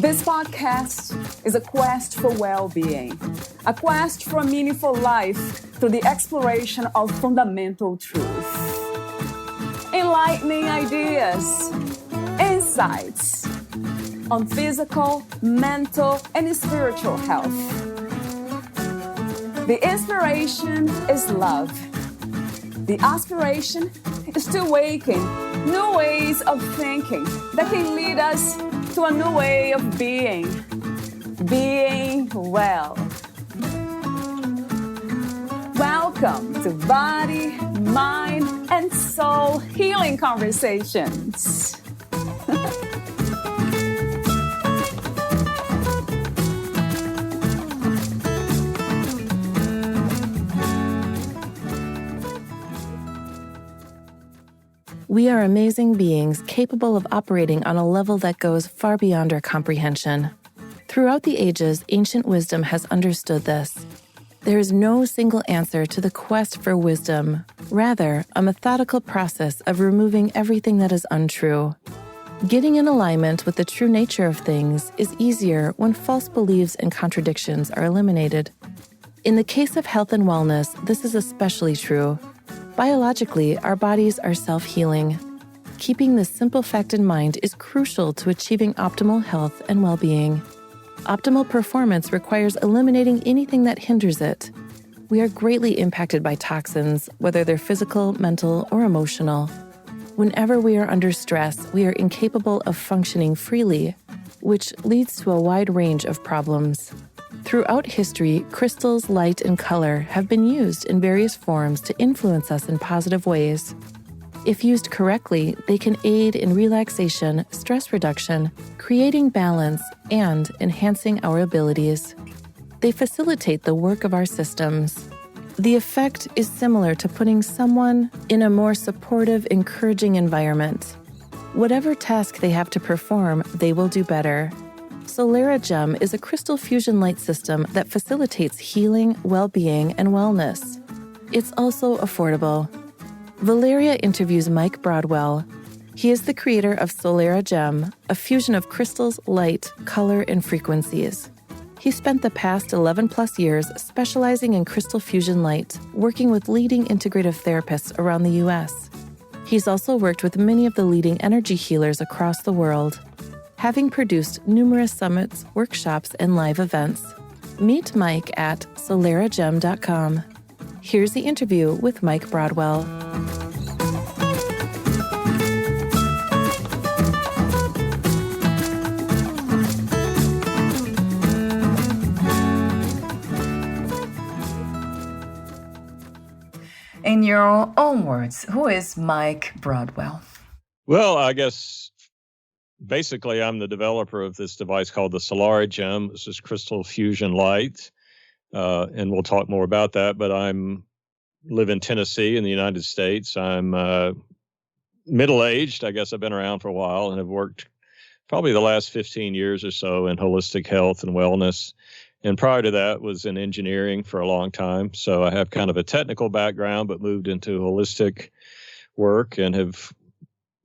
This podcast is a quest for well-being, a quest for a meaningful life through the exploration of fundamental truth. Enlightening ideas, insights on physical, mental, and spiritual health. The inspiration is love. The aspiration is to awaken new ways of thinking that can lead us to a new way of being well. Welcome to Body, Mind, and Soul Healing Conversations. We are amazing beings capable of operating on a level that goes far beyond our comprehension. Throughout the ages, ancient wisdom has understood this. There is no single answer to the quest for wisdom, rather, a methodical process of removing everything that is untrue. Getting in alignment with the true nature of things is easier when false beliefs and contradictions are eliminated. In the case of health and wellness, this is especially true. Biologically, our bodies are self-healing. Keeping this simple fact in mind is crucial to achieving optimal health and well-being. Optimal performance requires eliminating anything that hinders it. We are greatly impacted by toxins, whether they're physical, mental, or emotional. Whenever we are under stress, we are incapable of functioning freely, which leads to a wide range of problems. Throughout history, crystals, light, and color have been used in various forms to influence us in positive ways. If used correctly, they can aid in relaxation, stress reduction, creating balance, and enhancing our abilities. They facilitate the work of our systems. The effect is similar to putting someone in a more supportive, encouraging environment. Whatever task they have to perform, they will do better. SolaraGem is a crystal fusion light system that facilitates healing, well-being, and wellness. It's also affordable. Valeria interviews Mike Broadwell. He is the creator of SolaraGem, a fusion of crystals, light, color, and frequencies. He spent the past 11-plus years specializing in crystal fusion light, working with leading integrative therapists around the U.S. He's also worked with many of the leading energy healers across the world, having produced numerous summits, workshops, and live events. Meet Mike at solaragem.com. Here's the interview with Mike Broadwell. In your own words, who is Mike Broadwell? Well, I guess basically, I'm the developer of this device called the Solara Gem. This is crystal fusion light, and we'll talk more about that. But live in Tennessee in the United States. I'm middle-aged. I guess I've been around for a while and have worked probably the last 15 years or so in holistic health and wellness. And prior to that was in engineering for a long time. So I have kind of a technical background, but moved into holistic work and have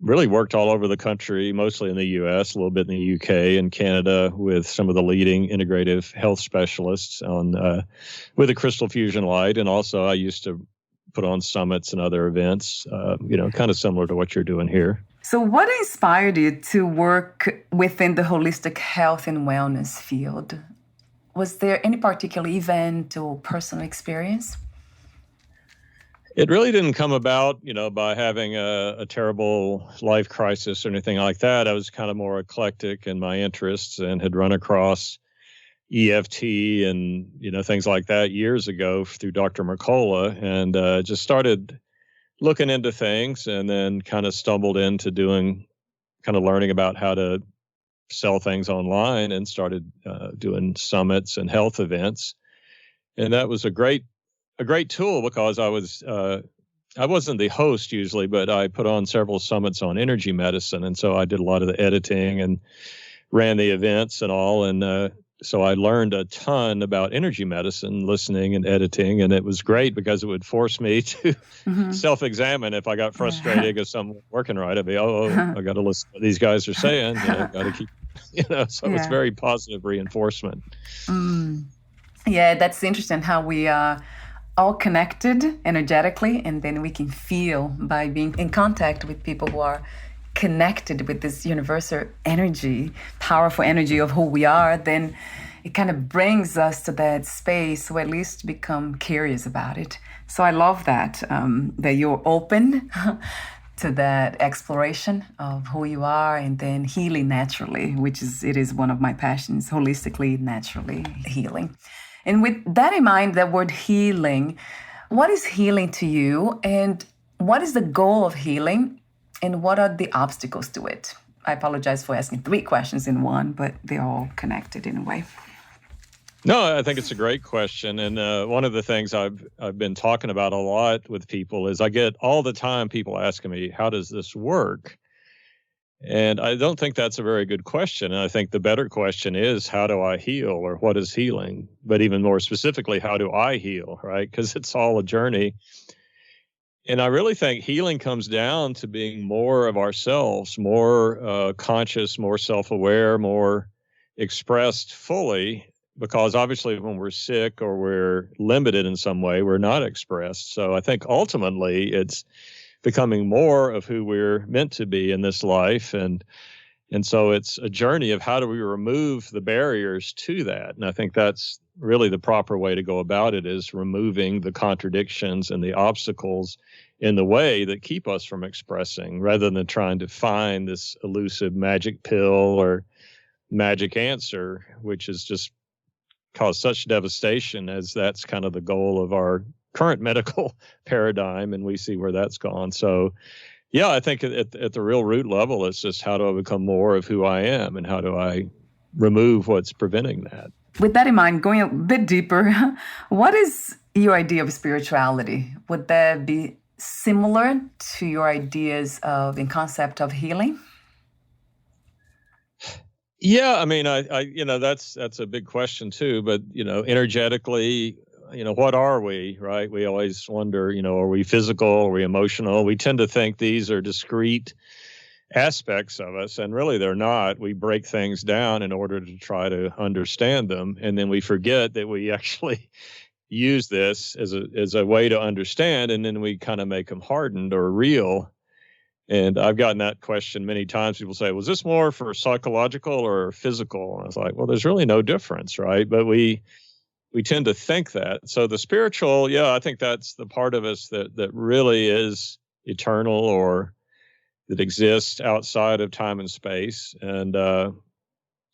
really worked all over the country, mostly in the U.S., a little bit in the U.K. and Canada with some of the leading integrative health specialists with the crystal fusion light. And also I used to put on summits and other events, kind of similar to what you're doing here. So what inspired you to work within the holistic health and wellness field? Was there any particular event or personal experience? It really didn't come about, by having a terrible life crisis or anything like that. I was kind of more eclectic in my interests and had run across EFT and, things like that years ago through Dr. Mercola, and just started looking into things and then kind of stumbled into learning about how to sell things online and started doing summits and health events. And that was a great tool because I wasn't the host usually, but I put on several summits on energy medicine. And so I did a lot of the editing and ran the events and all. And so I learned a ton about energy medicine, listening and editing. And it was great because it would force me to self-examine if I got frustrated because something wasn't working right. I'd be, I got to listen to what these guys are saying. I got to keep So it's very positive reinforcement. Yeah, that's interesting how we are all connected energetically, and then we can feel by being in contact with people who are connected with this universal energy, powerful energy of who we are, then it kind of brings us to that space where at least become curious about it. So I love that, that you're open to that exploration of who you are, and then healing naturally, it is one of my passions, holistically, naturally healing. And with that in mind, that word healing, what is healing to you, and what is the goal of healing, and what are the obstacles to it? I apologize for asking 3 questions in one, but they're all connected in a way. No, I think it's a great question. And one of the things I've been talking about a lot with people is I get all the time people asking me, how does this work? And I don't think that's a very good question. And I think the better question is, how do I heal, or what is healing? But even more specifically, how do I heal, right? Because it's all a journey. And I really think healing comes down to being more of ourselves, more conscious, more self-aware, more expressed fully, because obviously when we're sick or we're limited in some way, we're not expressed. So I think ultimately it's becoming more of who we're meant to be in this life. And so it's a journey of how do we remove the barriers to that. And I think that's really the proper way to go about it, is removing the contradictions and the obstacles in the way that keep us from expressing, rather than trying to find this elusive magic pill or magic answer, which has just caused such devastation, as that's kind of the goal of our current medical paradigm, and we see where that's gone. So yeah, I think at the real root level, it's just how do I become more of who I am, and how do I remove what's preventing that? With that in mind, going a bit deeper, what is your idea of spirituality? Would that be similar to your ideas of and concept of healing? Yeah, I mean, I that's a big question too. But energetically, what are we, right? We always wonder, are we physical? Are we emotional? We tend to think these are discrete aspects of us, and really they're not. We break things down in order to try to understand them, and then we forget that we actually use this as a way to understand, and then we kind of make them hardened or real. And I've gotten that question many times. People say, was this more for psychological or physical? And I was like, well, there's really no difference, right? But we tend to think that. So the spiritual, yeah, I think that's the part of us that really is eternal, or that exists outside of time and space. And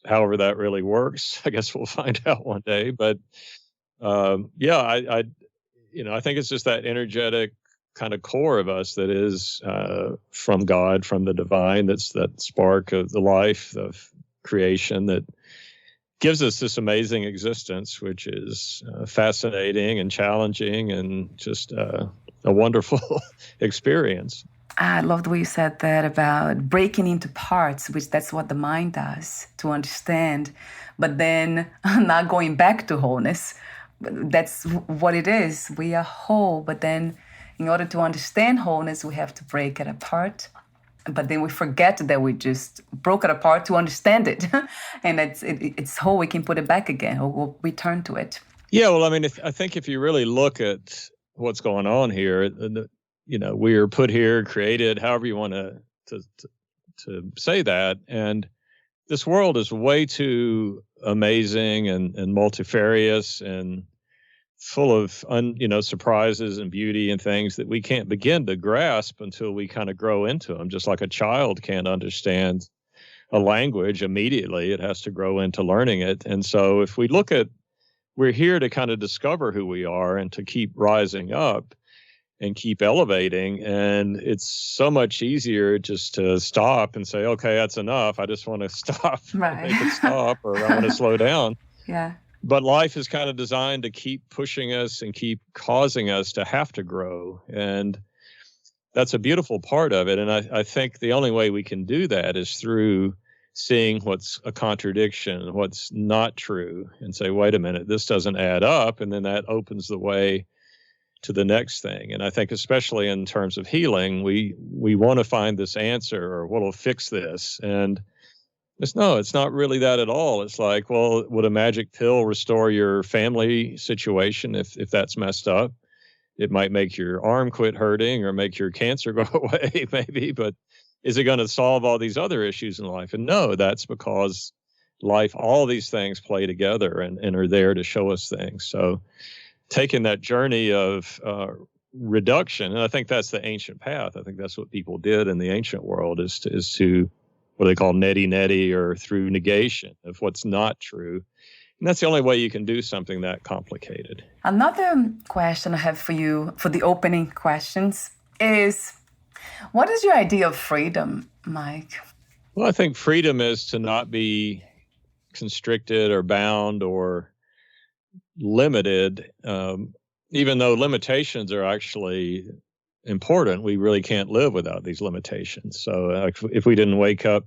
however that really works, I guess we'll find out one day. But yeah, I think it's just that energetic kind of core of us that is from God, from the divine. That's that spark of the life of creation that gives us this amazing existence, which is fascinating and challenging, and just a wonderful experience. I love the way you said that about breaking into parts, which that's what the mind does to understand, but then not going back to wholeness. That's what it is. We are whole, but then in order to understand wholeness, we have to break it apart. But then we forget that we just broke it apart to understand it. And it's whole, we can put it back again, or we'll return to it. Yeah, well, I mean, I think if you really look at what's going on here, we are put here, created, however you want to say that. And this world is way too amazing and multifarious and full of surprises and beauty and things that we can't begin to grasp until we kind of grow into them. Just like a child can't understand a language immediately, it has to grow into learning it. And so if we look at, we're here to kind of discover who we are and to keep rising up and keep elevating. And it's so much easier just to stop and say, okay, that's enough. I just want to stop, right. Make it stop, or I want to slow down. Yeah. But life is kind of designed to keep pushing us and keep causing us to have to grow. And that's a beautiful part of it. And I think the only way we can do that is through seeing what's a contradiction, what's not true, and say, wait a minute, this doesn't add up. And then that opens the way to the next thing. And I think especially in terms of healing, we want to find this answer, or what will fix this. And It's not really that at all. It's like, well, would a magic pill restore your family situation if that's messed up? It might make your arm quit hurting or make your cancer go away, maybe, but is it going to solve all these other issues in life? And no, that's because life, all these things play together and are there to show us things. So taking that journey of reduction, and I think that's the ancient path. I think that's what people did in the ancient world is to what they call neti or through negation of what's not true. And that's the only way you can do something that complicated. Another question I have for you for the opening questions is, what is your idea of freedom, Mike? Well, I think freedom is to not be constricted or bound or limited, even though limitations are actually important. We really can't live without these limitations. So if we didn't wake up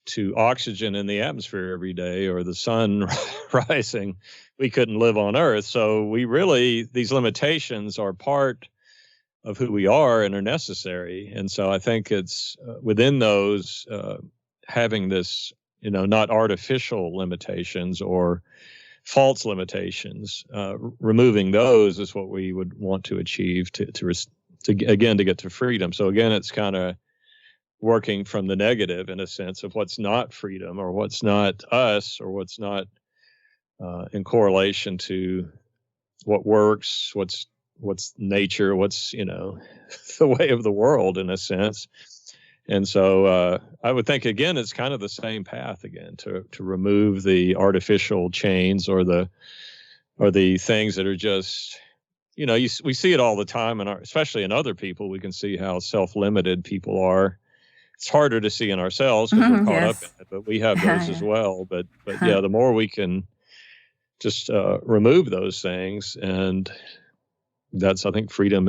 to oxygen in the atmosphere every day or the sun rising, we couldn't live on Earth. So these limitations are part of who we are and are necessary. And so I think it's within those having this, not artificial limitations or false limitations, removing those is what we would want to achieve to get to freedom. So again, it's kind of working from the negative in a sense of what's not freedom or what's not us or what's not in correlation to what works, what's nature, what's, the way of the world in a sense. And so I would think, again, it's kind of the same path again to remove the artificial chains or the things that are just, we see it all the time, especially in other people. We can see how self-limited people are. It's harder to see in ourselves because we're caught up in it, but we have those as well. But yeah, the more we can just remove those things, and I think freedom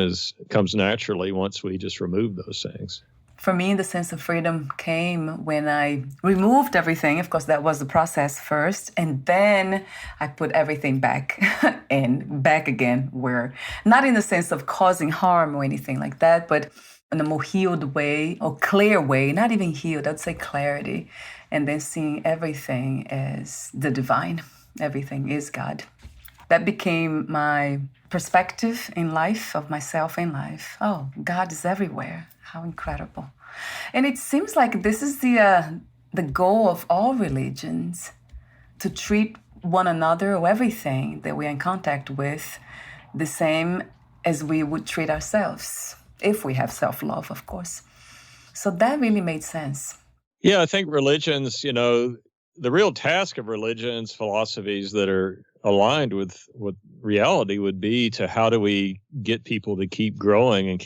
comes naturally once we just remove those things. For me, the sense of freedom came when I removed everything. Of course, that was the process first. And then I put everything back and back again, where not in the sense of causing harm or anything like that, but in a more healed way or clear way, not even healed, I'd say clarity. And then seeing everything as the divine. Everything is God. That became my perspective in life, of myself in life. Oh, God is everywhere. How incredible. And it seems like this is the goal of all religions, to treat one another or everything that we're in contact with the same as we would treat ourselves, if we have self-love, of course. So that really made sense. Yeah, I think religions, the real task of religions, philosophies that are aligned with reality would be to how do we get people to keep growing and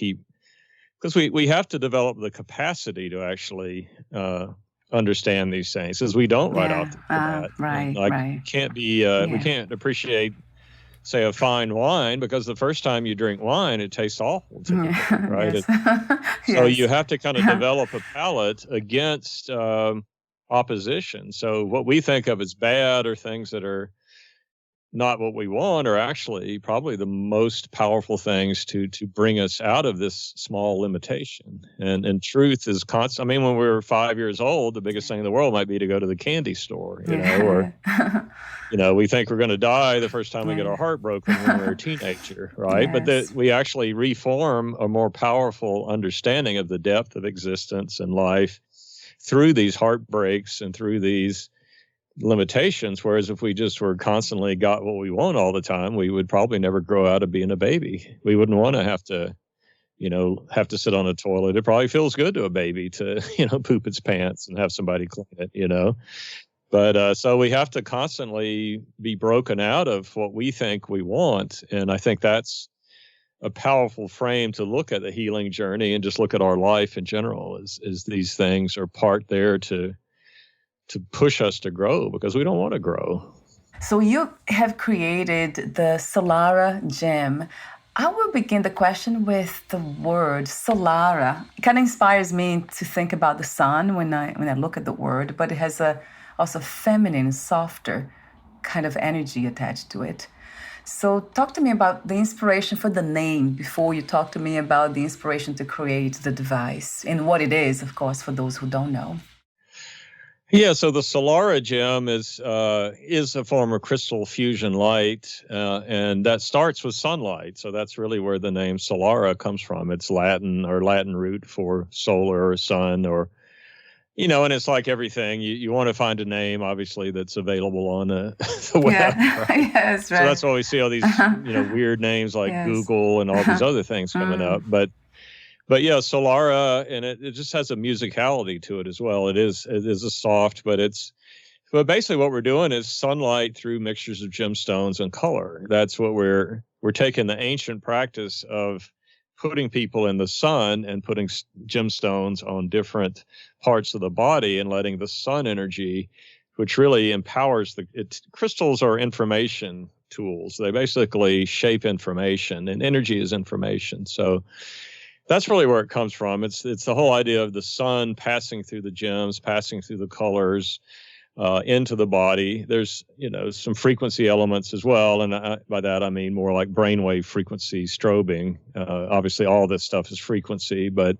because we have to develop the capacity to actually understand these things, because we don't right off the bat. Right. Can't be we can't appreciate, say, a fine wine because the first time you drink wine it tastes awful to you, right? Yes. So you have to kind of develop a palate against opposition. So what we think of as bad or things that are not what we want are actually probably the most powerful things to bring us out of this small limitation. And truth is constant. I mean, when we were 5 years old, the biggest thing in the world might be to go to the candy store, or, we think we're going to die the first time we get our heart broken when we're a teenager, right? Yes. But we actually reform a more powerful understanding of the depth of existence and life through these heartbreaks and through these limitations. Whereas if we just were constantly got what we want all the time, we would probably never grow out of being a baby. We wouldn't want to have to sit on a toilet. It probably feels good to a baby to, poop its pants and have somebody clean it, But so we have to constantly be broken out of what we think we want. And I think that's a powerful frame to look at the healing journey and just look at our life in general, is these things are part there to push us to grow, because we don't want to grow. So you have created the Solara Gem. I will begin the question with the word Solara. It kind of inspires me to think about the sun when I look at the word, but it has also feminine, softer kind of energy attached to it. So talk to me about the inspiration for the name before you talk to me about the inspiration to create the device and what it is, of course, for those who don't know. Yeah, so the Solara Gem is a form of crystal fusion light, and that starts with sunlight. So that's really where the name Solara comes from. It's Latin root for solar or sun, or and it's like everything. You want to find a name, obviously, that's available on the web. Yeah, Right? yes, right. So that's why we see all these weird names like Yes. Google and all these other things coming up, But yeah, Solara, and it just has a musicality to it as well. It is a soft, but basically what we're doing is sunlight through mixtures of gemstones and color. That's what we're taking the ancient practice of putting people in the sun and putting gemstones on different parts of the body and letting the sun energy, which really empowers crystals are information tools. They basically shape information, and energy is information. So that's really where it comes from. It's the whole idea of the sun passing through the gems, passing through the colors into the body. There's some frequency elements as well, and by that I mean more like brainwave frequency strobing. Obviously, all this stuff is frequency, but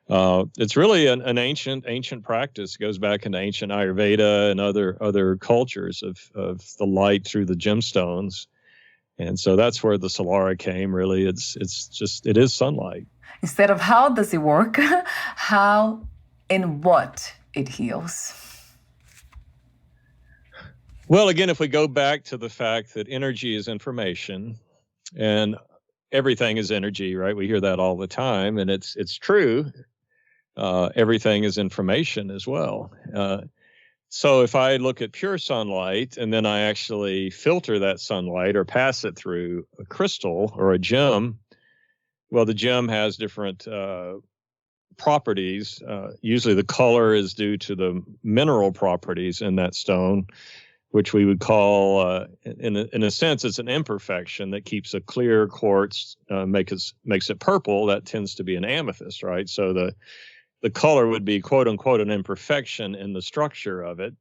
it's really an ancient practice. It goes back into ancient Ayurveda and other cultures of the light through the gemstones, and so that's where the Solara came. Really, it is sunlight. Instead of how does it work, how and what it heals. Well, again, if we go back to the fact that energy is information and everything is energy, right? We hear that all the time, and it's true. Everything is information as well. So if I look at pure sunlight and then I actually filter that sunlight or pass it through a crystal or a gem, well, the gem has different properties. Usually the color is due to the mineral properties in that stone, which we would call, in a sense, it's an imperfection that keeps a clear quartz, makes it purple. That tends to be an amethyst, right? So the color would be, quote unquote, an imperfection in the structure of it.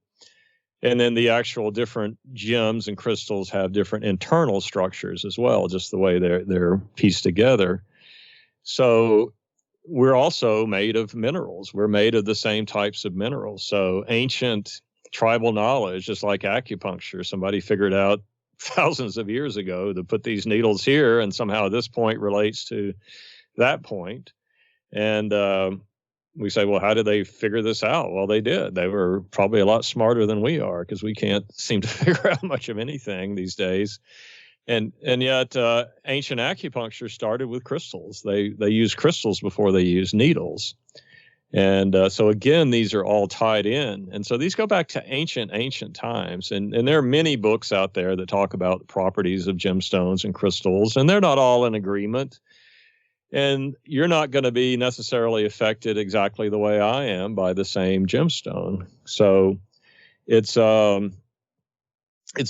And then the actual different gems and crystals have different internal structures as well, just the way they're pieced together. So we're also made of minerals. We're made of the same types of minerals. So ancient tribal knowledge, just like acupuncture, somebody figured out thousands of years ago to put these needles here, and somehow this point relates to that point. And we say, well, how did they figure this out? Well, they did. They were probably a lot smarter than we are, because we can't seem to figure out much of anything these days. And yet ancient acupuncture started with crystals. They used crystals before they used needles. And so again, these are all tied in. And so these go back to ancient times. And there are many books out there that talk about the properties of gemstones and crystals, and they're not all in agreement. And you're not going to be necessarily affected exactly the way I am by the same gemstone. So it's a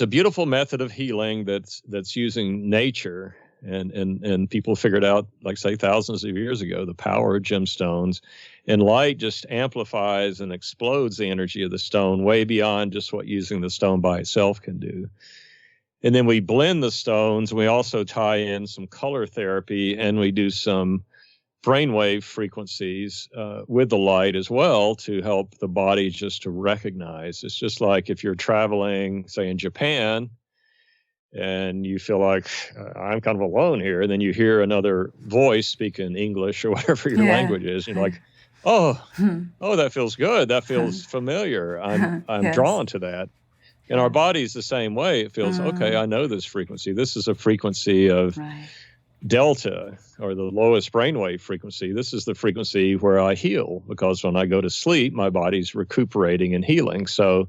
beautiful method of healing that's using nature, and people figured out, like say thousands of years ago, the power of gemstones, and light just amplifies and explodes the energy of the stone way beyond just what using the stone by itself can do. And then we blend the stones. We also tie in some color therapy, and we do some brainwave frequencies with the light as well to help the body just to recognize. It's just like if you're traveling, say in Japan, and you feel like I'm kind of alone here, and then you hear another voice speaking English or whatever your language is, and you're like, oh, that feels good. That feels familiar. I'm Yes. drawn to that. And our body's the same way. It feels, okay, I know this frequency. This is a frequency of delta, or the lowest brainwave frequency. This is the frequency where I heal, because when I go to sleep, my body's recuperating and healing. So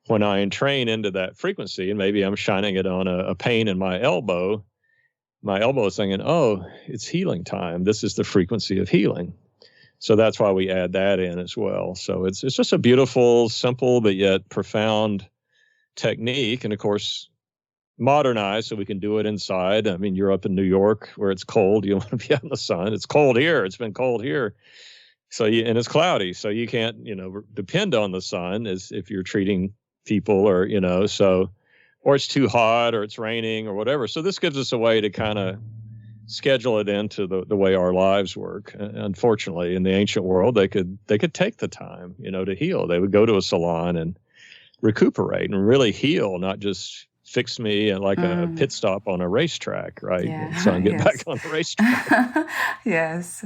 when I entrain into that frequency, and maybe I'm shining it on a pain in my elbow is thinking, oh, it's healing time. This is the frequency of healing. So that's why we add that in as well. So it's just a beautiful, simple, but yet profound technique. And of course, modernized so we can do it inside. I mean, you're up in New York where it's cold. You want to be out in the sun. It's cold here. It's been cold here. And it's cloudy. So you can't, depend on the sun as if you're treating people, or, or it's too hot, or it's raining or whatever. So this gives us a way to kind of schedule it into the way our lives work. Unfortunately, in the ancient world, they could take the time, to heal. They would go to a salon and recuperate and really heal, not just fix me like a pit stop on a racetrack, right? Yeah. So I get Yes. back on the racetrack. Yes.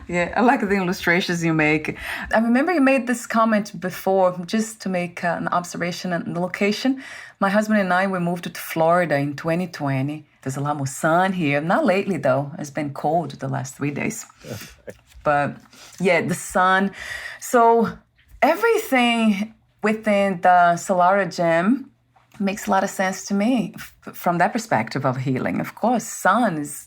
Yeah, I like the illustrations you make. I remember you made this comment before, just to make an observation on the location. My husband and I, we moved to Florida in 2020. There's a lot more sun here. Not lately, though. It's been cold the last 3 days. Okay. But yeah, the sun. So everything within the SolaraGem makes a lot of sense to me from that perspective of healing. Of course, sun is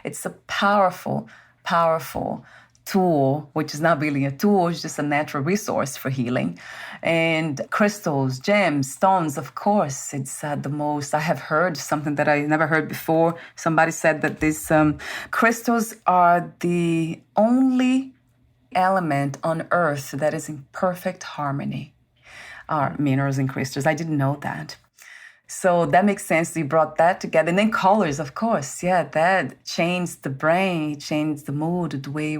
it's a powerful, powerful tool, which is not really a tool, it's just a natural resource for healing. And crystals, gems, stones, of course, it's the most. I have heard something that I never heard before. Somebody said that these crystals are the only element on earth that is in perfect harmony. Are minerals and crystals. I didn't know that. So that makes sense. You brought that together. And then colors, of course. Yeah, that changed the brain. It changed the mood, the way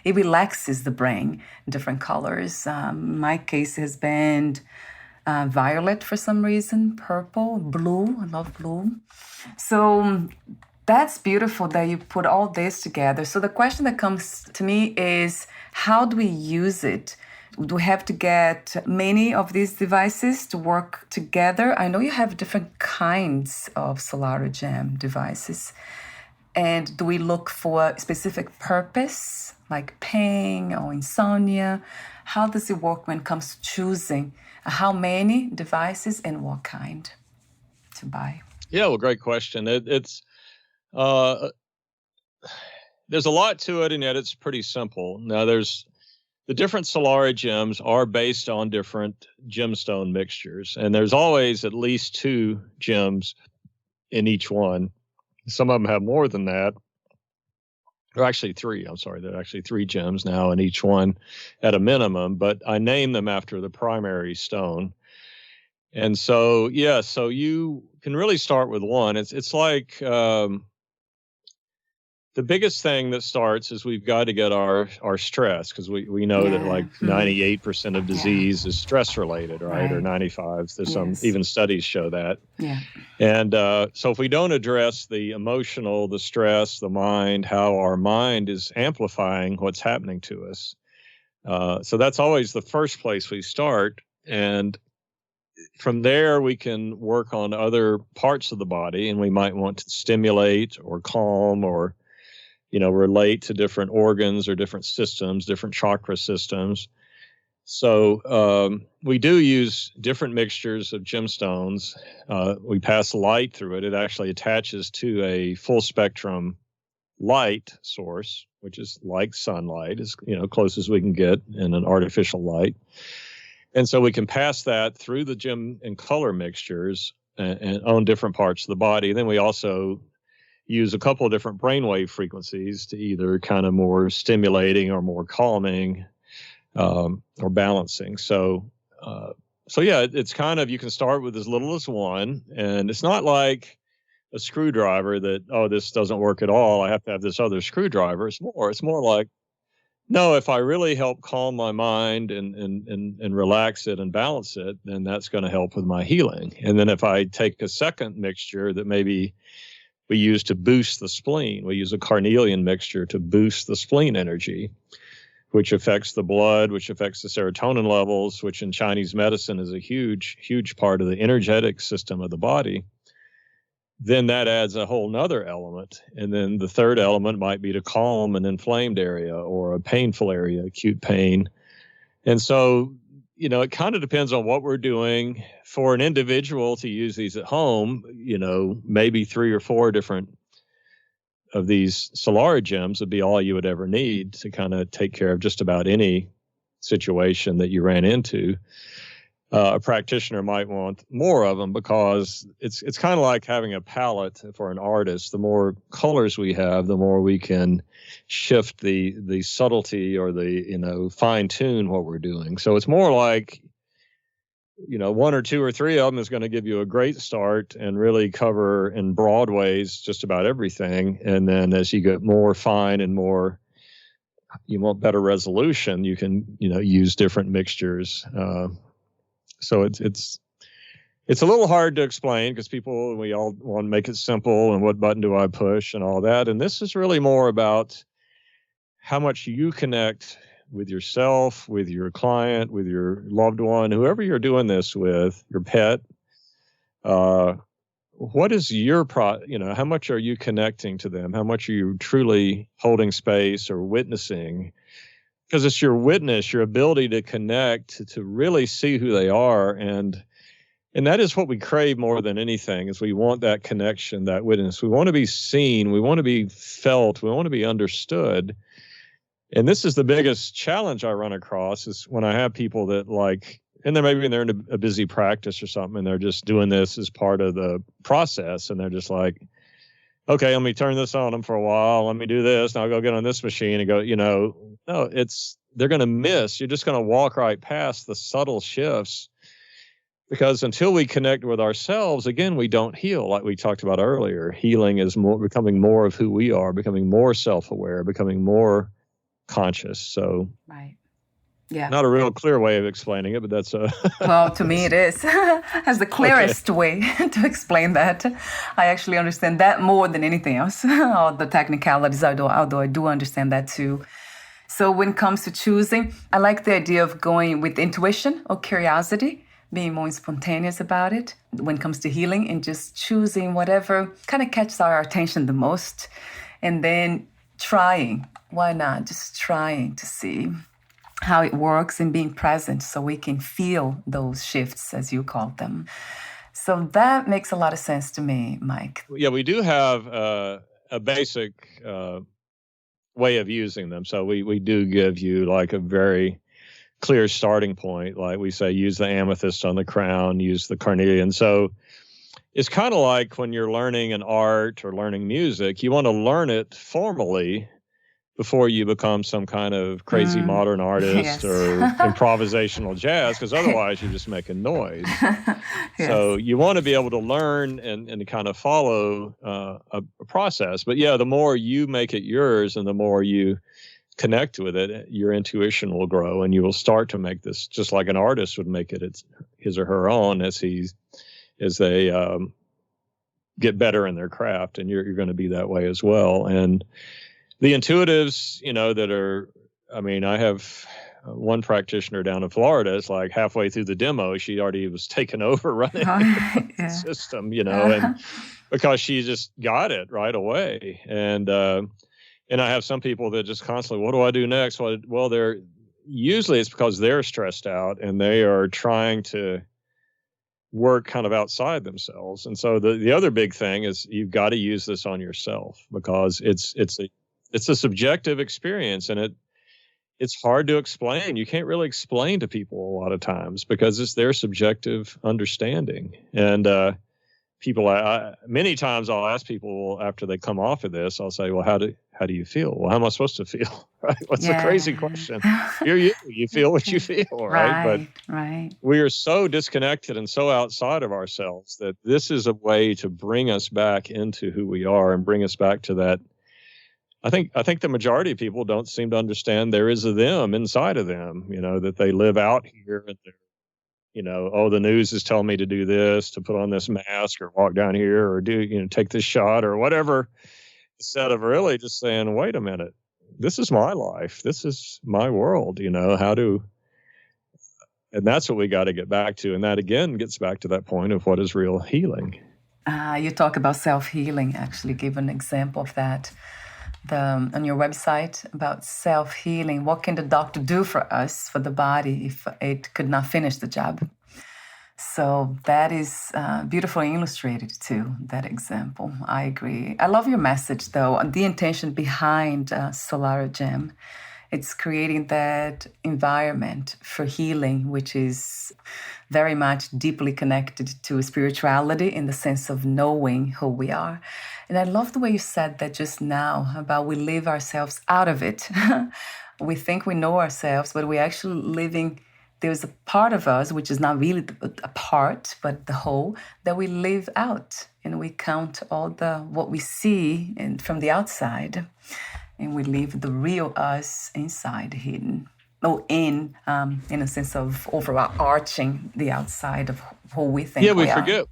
it relaxes the brain. Different colors. My case has been violet for some reason, purple, blue. I love blue. So that's beautiful that you put all this together. So the question that comes to me is, how do we use it? Do we have to get many of these devices to work together? I know you have different kinds of SolaraGem devices. And do we look for a specific purpose, like pain or insomnia? How does it work when it comes to choosing how many devices and what kind to buy? Yeah, well, great question. It's there's a lot to it, and yet it's pretty simple. Now, the different Solara gems are based on different gemstone mixtures, and there's always at least 2 gems in each one. Some of them have more than that. Or actually 3, I'm sorry. There are actually 3 gems now in each one at a minimum, but I name them after the primary stone. And so, yeah, so you can really start with one. It's like the biggest thing that starts is we've got to get our stress, because we know that like 98% of disease is stress related, right? Or 95. There's some even studies show that. Yeah. And so if we don't address the emotional, the stress, the mind, how our mind is amplifying what's happening to us. So that's always the first place we start. And from there, we can work on other parts of the body, and we might want to stimulate or calm or relate to different organs or different systems, different chakra systems. So we do use different mixtures of gemstones. We pass light through it. It actually attaches to a full spectrum light source, which is like sunlight, as close as we can get in an artificial light. And so we can pass that through the gem and color mixtures and on different parts of the body. Then we also use a couple of different brainwave frequencies to either kind of more stimulating or more calming or balancing. So yeah, it's kind of, you can start with as little as 1, and it's not like a screwdriver that, oh, this doesn't work at all, I have to have this other screwdriver. It's more like, no, if I really help calm my mind and relax it and balance it, then that's going to help with my healing. And then if I take a second mixture that maybe we use to boost the spleen. We use a carnelian mixture to boost the spleen energy, which affects the blood, which affects the serotonin levels, which in Chinese medicine is a huge, huge part of the energetic system of the body. Then that adds a whole nother element. And then the third element might be to calm an inflamed area or a painful area, acute pain. And so, it kind of depends on what we're doing. For an individual to use these at home, maybe 3 or 4 different of these Solara gems would be all you would ever need to kind of take care of just about any situation that you ran into. A practitioner might want more of them, because it's kind of like having a palette for an artist. The more colors we have, the more we can shift the subtlety or the fine tune what we're doing. So it's more like one or two or three of them is going to give you a great start and really cover in broad ways just about everything. And then as you get more fine and more, you want better resolution, you can, use different mixtures. So it's a little hard to explain because we all want to make it simple and what button do I push and all that. And this is really more about how much you connect with yourself, with your client, with your loved one, whoever you're doing this with, your pet. What is your how much are you connecting to them? How much are you truly holding space or witnessing? Because it's your witness, your ability to connect, to really see who they are. And that is what we crave more than anything, is we want that connection, that witness. We want to be seen. We want to be felt. We want to be understood. And this is the biggest challenge I run across, is when I have people that and then maybe they're in a busy practice or something, and they're just doing this as part of the process. And they're just like, okay, let me turn this on them for a while. Let me do this. And I'll go get on this machine and go, no, they're going to miss. You're just going to walk right past the subtle shifts, because until we connect with ourselves, again, we don't heal. Like we talked about earlier, healing is becoming more of who we are, becoming more self-aware, becoming more conscious. So, right. Yeah. Not a real clear way of explaining it, but that's well, to me it is. As the clearest way to explain that. I actually understand that more than anything else. All the technicalities, although I do understand that too. So when it comes to choosing, I like the idea of going with intuition or curiosity, being more spontaneous about it when it comes to healing, and just choosing whatever kind of catches our attention the most. And then trying. Why not? Just trying to see how it works and being present so we can feel those shifts, as you called them. So that makes a lot of sense to me, Mike. Yeah, we do have a basic way of using them. So we do give you like a very clear starting point. Like we say, use the amethyst on the crown, use the carnelian. So it's kind of like when you're learning an art or learning music, you want to learn it formally before you become some kind of crazy modern artist or improvisational jazz, because otherwise you're just making noise. Yes. So you want to be able to learn and kind of follow a process. But yeah, the more you make it yours and the more you connect with it, your intuition will grow, and you will start to make this just like an artist would make it his or her own as they get better in their craft. And you're going to be that way as well. And the intuitives, I have one practitioner down in Florida. It's like halfway through the demo, she already was taken over running the system, and because she just got it right away. And I have some people that just constantly, what do I do next? Well, usually it's because they're stressed out and they are trying to work kind of outside themselves. And so the other big thing is you've got to use this on yourself, because it's a subjective experience, and it's hard to explain. You can't really explain to people a lot of times because it's their subjective understanding. And many times I'll ask people after they come off of this, I'll say, well, how do you feel? Well, how am I supposed to feel? Right? What's a crazy question? You feel what you feel, right? Right. We are so disconnected and so outside of ourselves that this is a way to bring us back into who we are and bring us back to that. I think the majority of people don't seem to understand there is a them inside of them, that they live out here and they're, the news is telling me to do this, to put on this mask or walk down here or do, take this shot or whatever, instead of really just saying, wait a minute, this is my life. This is my world, and that's what we got to get back to. And that again gets back to that point of what is real healing. You talk about self-healing, actually give an example of that. On your website about self-healing. What can the doctor do for us, for the body, if it could not finish the job? So that is beautifully illustrated too, that example. I agree. I love your message though, the intention behind SolaraGem. It's creating that environment for healing, which is very much deeply connected to spirituality in the sense of knowing who we are. And I love the way you said that just now about we live ourselves out of it. We think we know ourselves, but we're actually living there's a part of us, which is not really a part, but the whole, that we live out. And we count all what we see from the outside. And we leave the real us inside, hidden. Or in a sense of overarching the outside of who we think we are.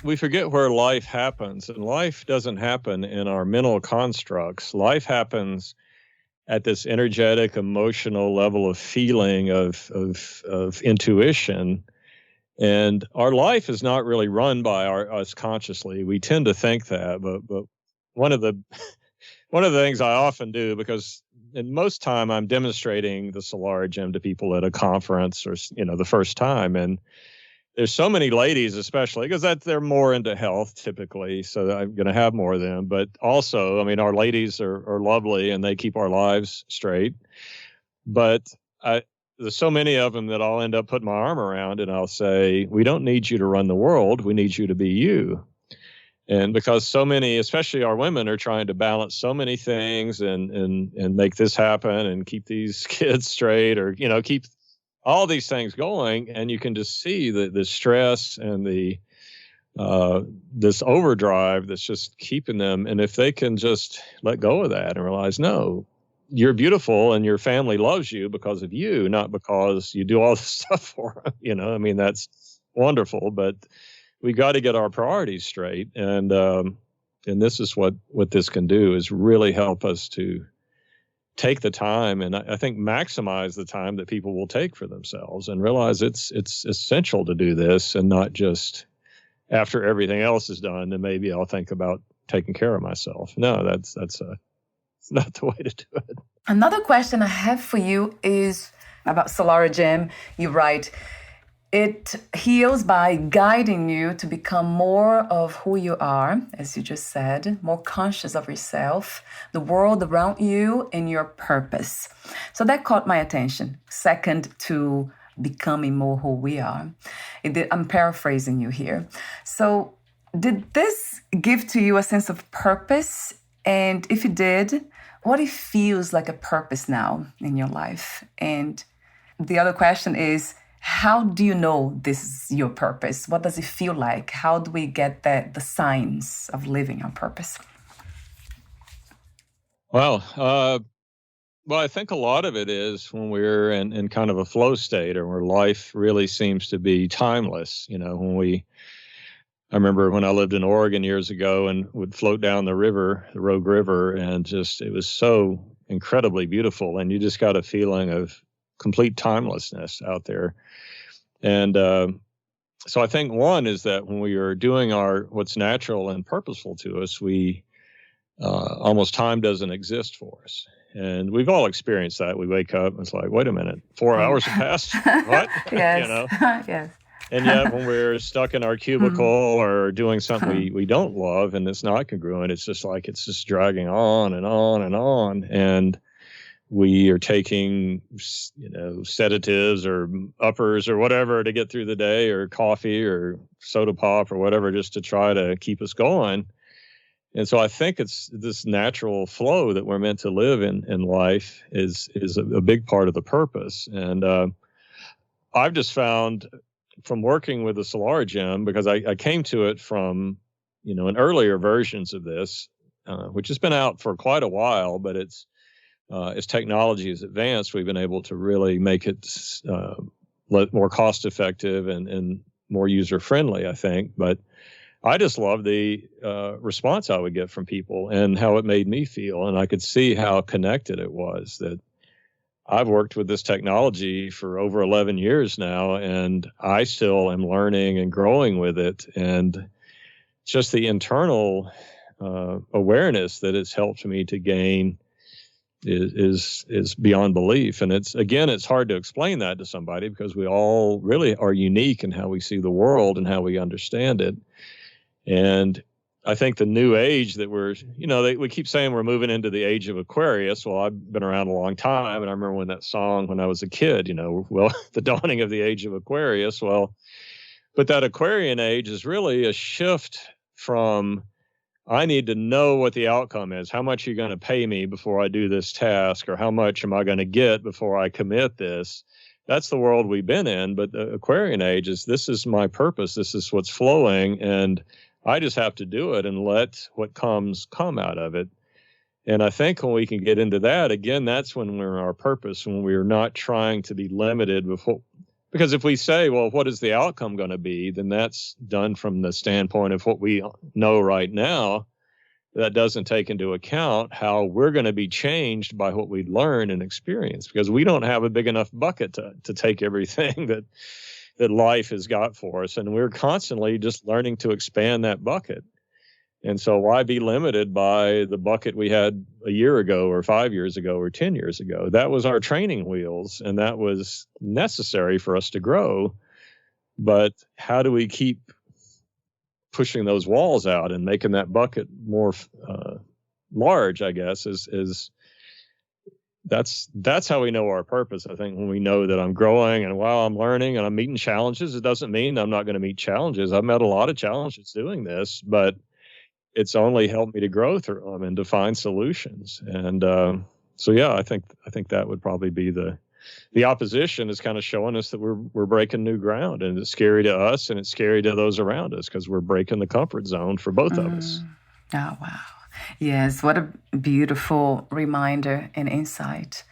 We forget where life happens. And life doesn't happen in our mental constructs. Life happens at this energetic, emotional level of feeling, of intuition. And our life is not really run by us consciously. We tend to think that, but one of the things I often do, because in most time I'm demonstrating the SolaraGem to people at a conference or the first time, and there's so many ladies, especially because they're more into health typically, so I'm going to have more of them. But also, I mean, our ladies are lovely and they keep our lives straight. But there's so many of them that I'll end up putting my arm around and I'll say, we don't need you to run the world. We need you to be you. And because so many, especially our women, are trying to balance so many things and make this happen and keep these kids straight, or, keep all these things going, and you can just see the stress and this overdrive that's just keeping them. And if they can just let go of that and realize, no, you're beautiful and your family loves you because of you, not because you do all this stuff for them. I mean, that's wonderful, but we got to get our priorities straight. And this is what this can do, is really help us to take the time, and I think maximize the time that people will take for themselves, and realize it's essential to do this, and not just after everything else is done, then maybe I'll think about taking care of myself. No, that's not the way to do it. Another question I have for you is about SolaraGem. You write, it heals by guiding you to become more of who you are, as you just said, more conscious of yourself, the world around you, and your purpose. So that caught my attention. Second to becoming more who we are. I'm paraphrasing you here. So did this give to you a sense of purpose? And if it did, what it feels like a purpose now in your life? And the other question is, how do you know this is your purpose? What does it feel like? How do we get the signs of living on purpose? Well, I think a lot of it is when we're in kind of a flow state, or where life really seems to be timeless. I remember when I lived in Oregon years ago and would float down the Rogue River, and it was so incredibly beautiful. And you just got a feeling of complete timelessness out there. And so I think one is that when we are doing what's natural and purposeful to us, we almost time doesn't exist for us. And we've all experienced that. We wake up and it's like, wait a minute, 4 hours have passed? What? Yes. Yes. And yet when we're stuck in our cubicle or doing something we don't love and it's not congruent, it's just dragging on and on and on. And we are taking, sedatives or uppers or whatever to get through the day, or coffee or soda pop or whatever, just to try to keep us going. And so I think it's this natural flow that we're meant to live in life is a big part of the purpose. And I've just found from working with the SolaraGem, because I came to it from, in earlier versions of this, which has been out for quite a while, but as technology has advanced, we've been able to really make it more cost effective and more user friendly, I think. But I just love the response I would get from people and how it made me feel. And I could see how connected it was. That I've worked with this technology for over 11 years now, and I still am learning and growing with it. And just the internal awareness that it's helped me to gain is beyond belief. And it's hard to explain that to somebody, because we all really are unique in how we see the world and how we understand it. And I think the new age that we keep saying we're moving into the age of Aquarius. Well, I've been around a long time, and I remember when that song, when I was a kid, the dawning of the age of Aquarius. Well, but that Aquarian age is really a shift from, I need to know what the outcome is. How much are you going to pay me before I do this task? Or how much am I going to get before I commit this? that's the world we've been in. But the Aquarian age is, this is my purpose. This is what's flowing. And I just have to do it and let what comes come out of it. And I think when we can get into that, again, that's when we're in our purpose, when we're not trying to be limited with what, because if we say, well, what is the outcome going to be, then that's done from the standpoint of what we know right now. That doesn't take into account how we're going to be changed by what we learn and experience, because we don't have a big enough bucket to take everything that life has got for us. And we're constantly just learning to expand that bucket. And so why be limited by the bucket we had a year ago or 5 years ago or 10 years ago? That was our training wheels, and that was necessary for us to grow. But how do we keep pushing those walls out and making that bucket more large, I guess, is that's how we know our purpose. I think when we know that I'm growing and while I'm learning and I'm meeting challenges, it doesn't mean I'm not going to meet challenges. I've met a lot of challenges doing this, but it's only helped me to grow through them and to find solutions. And so, yeah, I think that would probably be the opposition is kind of showing us that we're breaking new ground, and it's scary to us and it's scary to those around us because we're breaking the comfort zone for both of us. Oh, wow. Yes, what a beautiful reminder and insight,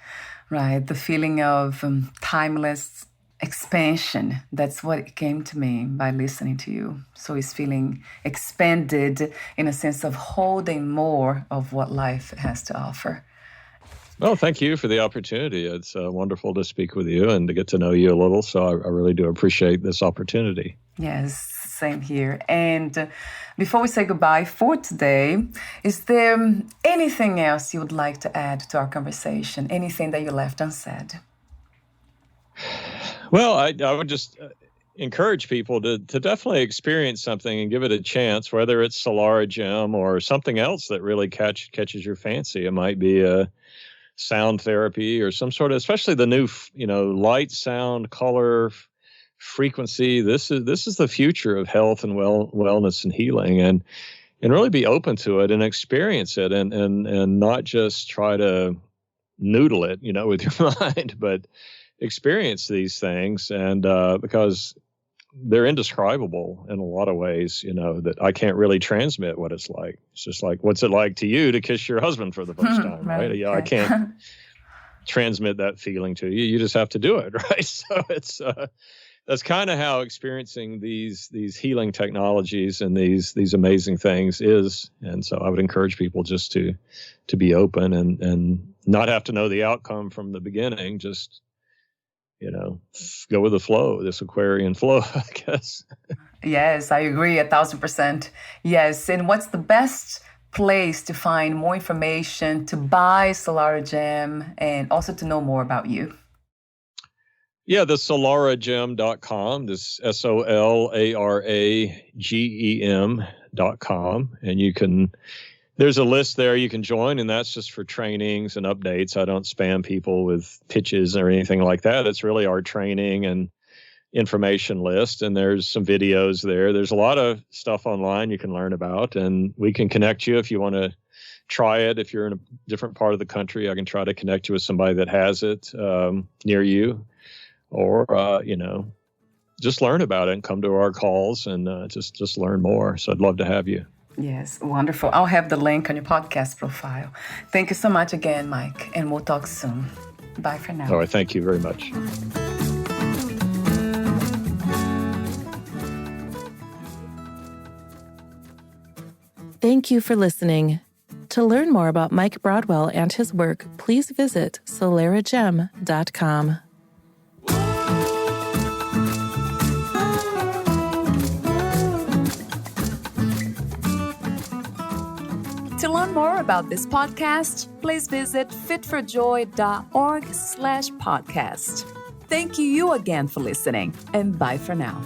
right? The feeling of timeless expansion. That's what it came to me by listening to you. So it's feeling expanded in a sense of holding more of what life has to offer. Well, thank you for the opportunity. It's wonderful to speak with you and to get to know you a little. So I really do appreciate this opportunity. Yes, same here. And before we say goodbye for today, is there anything else you would like to add to our conversation? Anything that you left unsaid? Well, I would just encourage people to definitely experience something and give it a chance, whether it's SolaraGem or something else that really catches your fancy. It might be a sound therapy or some sort of, especially the new, light, sound, color, frequency. This is the future of health and wellness and healing, and really be open to it and experience it, and not just try to noodle it, with your mind, but experience these things, and because they're indescribable in a lot of ways, that I can't really transmit what it's like. It's just like, what's it like to you to kiss your husband for the first time, right? Yeah, I can't transmit that feeling to you. You just have to do it, right? So it's that's kind of how experiencing these healing technologies and these amazing things is. And so I would encourage people just to be open and not have to know the outcome from the beginning. Just go with the flow, this Aquarian flow, I guess. Yes, I agree 1,000%. Yes. And what's the best place to find more information, to buy SolaraGem, and also to know more about you? Yeah, the SolaraGem.com, this SOLARAGEM.com. And there's a list there you can join, and that's just for trainings and updates. I don't spam people with pitches or anything like that. It's really our training and information list, and there's some videos there. There's a lot of stuff online you can learn about, and we can connect you if you want to try it. If you're in a different part of the country, I can try to connect you with somebody that has it near you, or, just learn about it and come to our calls and just learn more. So I'd love to have you. Yes, wonderful. I'll have the link on your podcast profile. Thank you so much again, Mike, and we'll talk soon. Bye for now. All right, thank you very much. Thank you for listening. To learn more about Mike Broadwell and his work, please visit SolaraGem.com. To learn more about this podcast, please visit fitforjoy.org/podcast. Thank you again for listening, and bye for now.